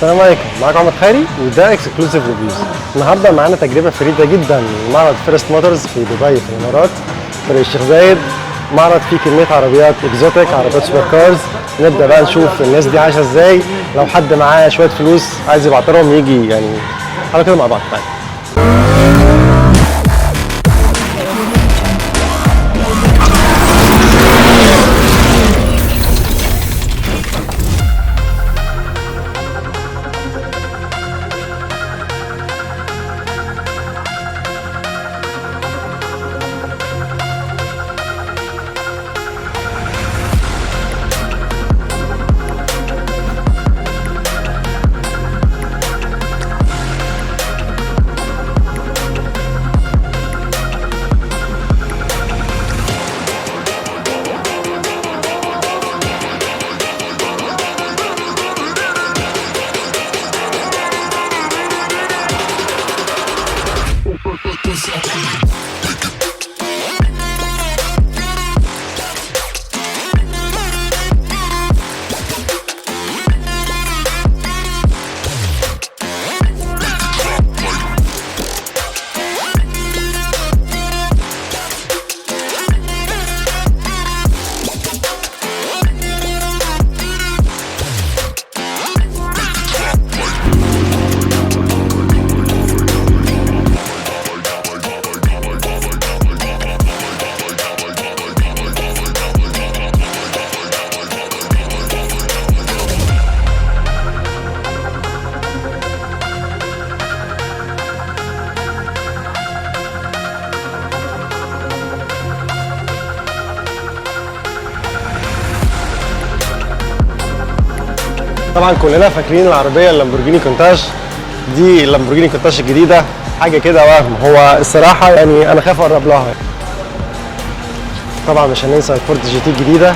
السلام عليكم، معاكم عمر خيري وده اكسكلوسيف ريفيوز. النهارده معانا تجربه فريده جدا لمعرض فيرست موتورز في دبي في الامارات طريق الشيخ زايد. معرض فيه كميه عربيات اكزوتيك، عربيات سوبر كارز. نبدا بقى نشوف الناس دي عايشه ازاي. لو حد معاه شويه فلوس عايز يبعترهم يجي يعني على كده مع بعض. طبعا كلنا فاكرين العربيه اللامبورجيني كونتاج دي، اللامبورجيني كونتاج الجديده حاجه كده وهم. هو الصراحه يعني انا خايف اقرب لها. طبعا مش هننسى الفورد جي تي الجديده.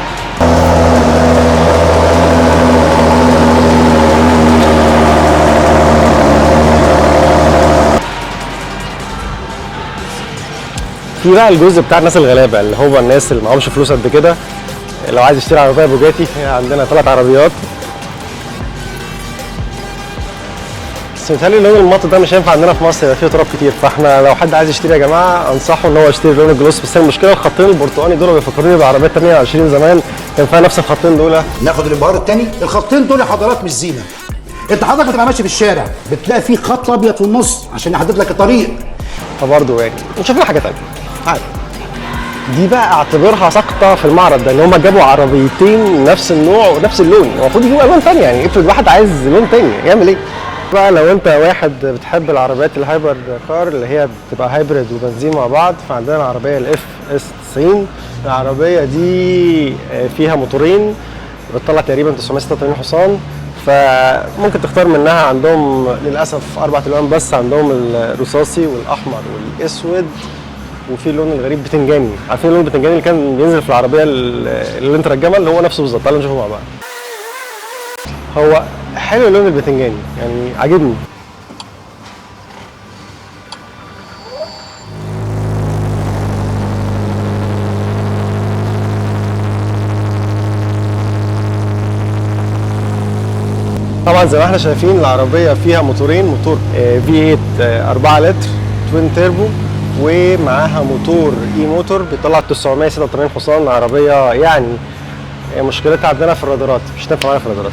في بقى الجزء بتاع الناس الغلابه اللي هو الناس اللي معهمش فلوس قد كده، لو عايز يشتري عربيه بوجاتي عندنا 3 عربيات. بس متهيألي اللون المط ده مش هينفع عندنا في مصر، يبقى فيه تراب كتير. فاحنا لو حد عايز يشتري يا جماعه انصحه ان هو يشتري اللون الجلوس. بس المشكله الخطين البرتقاني دول بيفكروني بعربيات 28 زمان كان فيها نفس الخطين دول. ناخد الانبهار الثاني، الخطين دول يا حضرات مش زينه. انت حضرتك بتبقى ماشي في الشارع بتلاقي فيه خط ابيض في النص عشان يحدد لك الطريق. فبرضه يعني نشوف لنا حاجه ثانيه. عادي. دي بقى اعتبرها سقطه في المعرض ده، ان هم جابوا عربيتين نفس النوع ونفس اللون. المفروض يجيبوا الوان ثانيه، يعني افرض واحد عايز لون ثاني يعمل ايه؟ بقى لو انت واحد بتحب العربيات الهايبر كار اللي هي بتبقى هايبرد وبنزين مع بعض، فعندنا العربيه الاف اس 90. العربيه دي فيها موتورين بتطلع تقريبا 986 حصان، فممكن تختار منها. عندهم للاسف 4 الوان بس، عندهم الرصاصي والاحمر والاسود وفي اللون الغريب بتنجاني. عارفين اللون البتنجاني اللي كان بينزل في العربيه اللي انت الجمل اللي هو نفسه بالظبط. تعالوا نشوفه مع بعض. هو حلو اللون البتنجاني، يعني عاجبني. طبعا زي ما احنا شايفين العربيه فيها موتورين، موتور V8 4 لتر توين تيربو، ومعاها موتور اي موتور بيطلع 986 حصان. العربيه يعني مشكلتها عندنا في الرادارات، مش هتنفع معانا في الرادارات.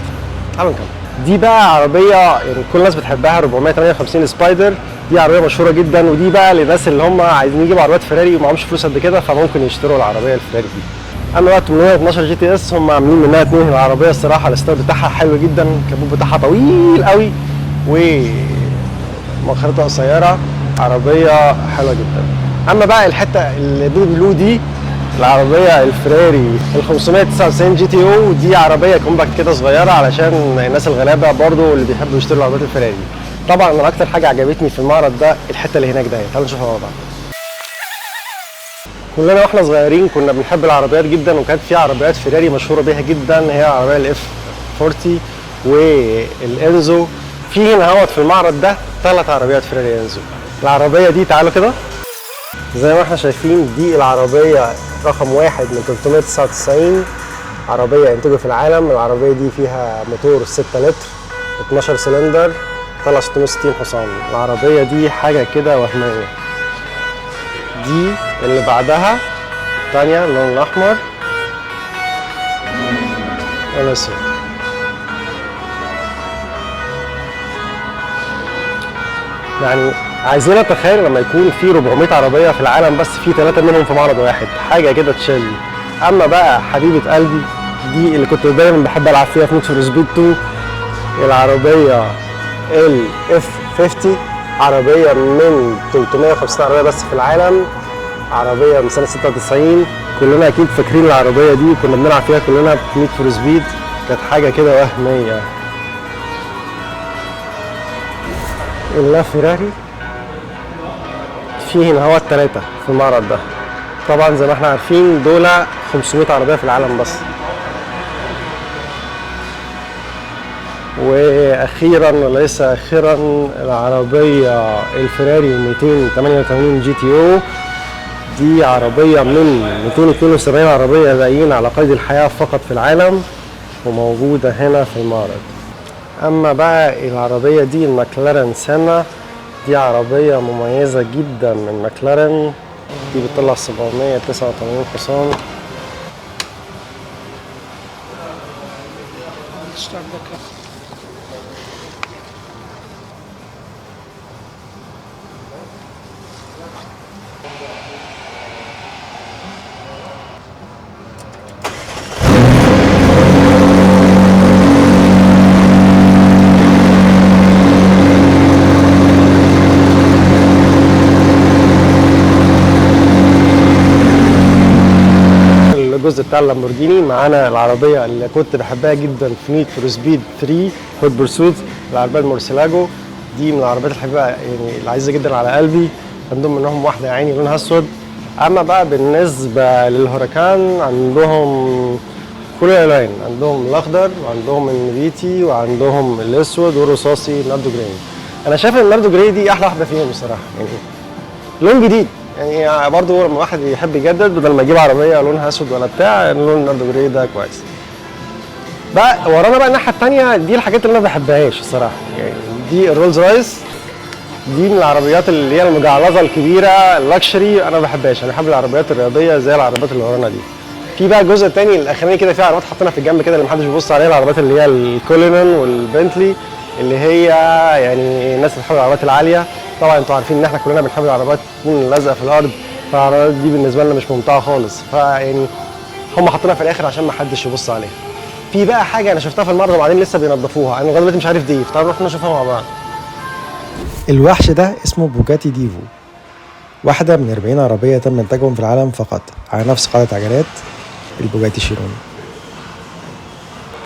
تعالوا نكمل. دي بقى عربيه يعني كل الناس بتحبها، 458 سبايدر. دي عربيه مشهوره جدا، ودي بقى للناس اللي هم عايزين يجيبوا عربيات فيراري ومعهمش فلوس قد كده، فممكن يشتروا العربيه الفيراري دي. اما بقى 812 جي تي اس هم عاملين منها 2. العربيه الصراحه الستايل بتاعها حلو جدا، الكابوت بتاعها طويل قوي ومؤخرتها قصيره. عربيه حلوه جدا. اما بقى الحته اللي بلو دي العربيه الفراري ال 599 جي تي او. دي عربيه كومباكت كده صغيره علشان الناس الغلابه برضو اللي بيحبوا يشتروا العربيات الفراري. طبعا انا اكتر حاجه عجبتني في المعرض ده الحته اللي هناك ده. تعالوا نشوفها مع بعض. كلنا واحنا صغيرين كنا بنحب العربيات جدا، وكانت في عربيات فيراري مشهوره بيها جدا، هي العربيه الاف 40 والانزو. في هنا اهوت في المعرض ده 3 عربيات فيراري انزو. العربيه دي تعالوا كده زي ما احنا شايفين، دي العربيه رقم 1 من 399 عربيه انتجوا في العالم. العربيه دي فيها موتور 6 لتر 12 سلندر، طلع 660 حصان. العربية دي حاجة كده وهمية. دي اللي بعدها الثانية اللون الأحمر والأسود. يعني عايزين نتخيل لما يكون في 400 عربية في العالم بس في 3 منهم في معرض واحد، حاجة كده تشل. أما بقى حبيبة قلبي دي اللي كنت دايما بحب ألعب فيها في نيد فور سبيد 2، العربية ال F50، عربية من 350 عربية بس في العالم، عربية من سنة 96. كلنا أكيد فاكرين العربية دي، كنا بنلعب فيها كلنا في نيد فور سبيد، كانت حاجة كده وهمية. اللا فيراري فيه هنا هو التلاتة في المعرض ده. طبعا زي ما احنا عارفين دول 500 عربية في العالم بس. واخيرا وليس اخيرا العربية الفيراري 288 جي تي او، دي عربية من 272 عربية باقيين على قيد الحياة فقط في العالم، وموجودة هنا في المعرض. اما بقى العربية دي الماكلارين سينا، دي عربية مميزة جدا من ماكلارين، دي بتطلع 789 حصان. الجزء بتاع اللامبورجيني معانا العربيه اللي كنت بحبها جدا في نيد فور سبيد 3 هوت بيرسوت، العربيه المورسيلاجو. دي من العربيات اللي بحبها يعني العزيزه جدا على قلبي، عندهم منهم واحده يا عيني لونها اسود. اما بقى بالنسبه للهوراكان عندهم كل الالوان، عندهم الاخضر وعندهم النبيتي وعندهم الاسود والرصاصي ناردو جراي. انا شايف ان الناردو جراي دي احلى واحده فيهم بصراحه، يعني لون جديد. يعني برضه لما واحد يحب يجدد بدل ما يجيب عربيه لونها اسود ولا بتاع، لون الناردو جراي ده كويس. بقى ورانا بقى الناحيه الثانيه، دي الحاجات اللي انا ما بحبهاش الصراحه. يعني دي الرولز رايس، دي من العربيات اللي هي المجعلظه الكبيره اللكشري، انا ما بحبهاش. انا بحب العربيات الرياضيه زي العربيات اللي ورانا دي. في بقى الجزء الثاني الاخراني كده في عربيات حاطينها في الجنب كده اللي محدش بيبص عليها، العربيات اللي هي الكولينن والبنتلي، اللي هي يعني الناس اللي بتحب العربيات العاليه. طبعا انتوا عارفين ان احنا كلنا بنحب العربيات تكون لازقه في الارض، فالعربيات دي بالنسبه لنا مش ممتعه خالص، فيعني هم حاطينها في الاخر عشان ما حدش يبص عليها. في بقى حاجه انا شفتها في المعرض وبعدين لسه بينضفوها، انا لغايه دلوقتي مش عارف دي، فتعالوا نروح نشوفها مع بعض. الوحش ده اسمه بوجاتي ديفو، واحدة من 40 عربية تم إنتاجهم في العالم فقط على نفس قاعدة عجلات البوجاتي شيرون.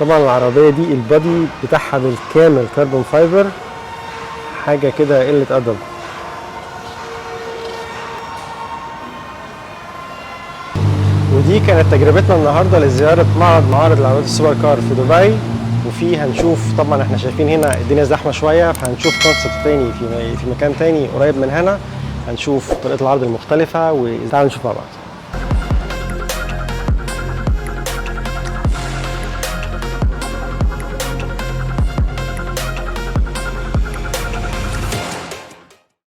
طبعا العربيه دي البادي بتاعها بالكامل كربون فايبر، حاجه كده قله ادب. ودي كانت تجربتنا النهارده لزياره معرض العربيات السوبر كار في دبي. وفي هنشوف طبعا احنا شايفين هنا الدنيا زحمه شويه، فهنشوف كونسبت تاني في مكان تاني قريب من هنا، هنشوف طريقه العرض المختلفه، وتعالوا نشوف مع بعض.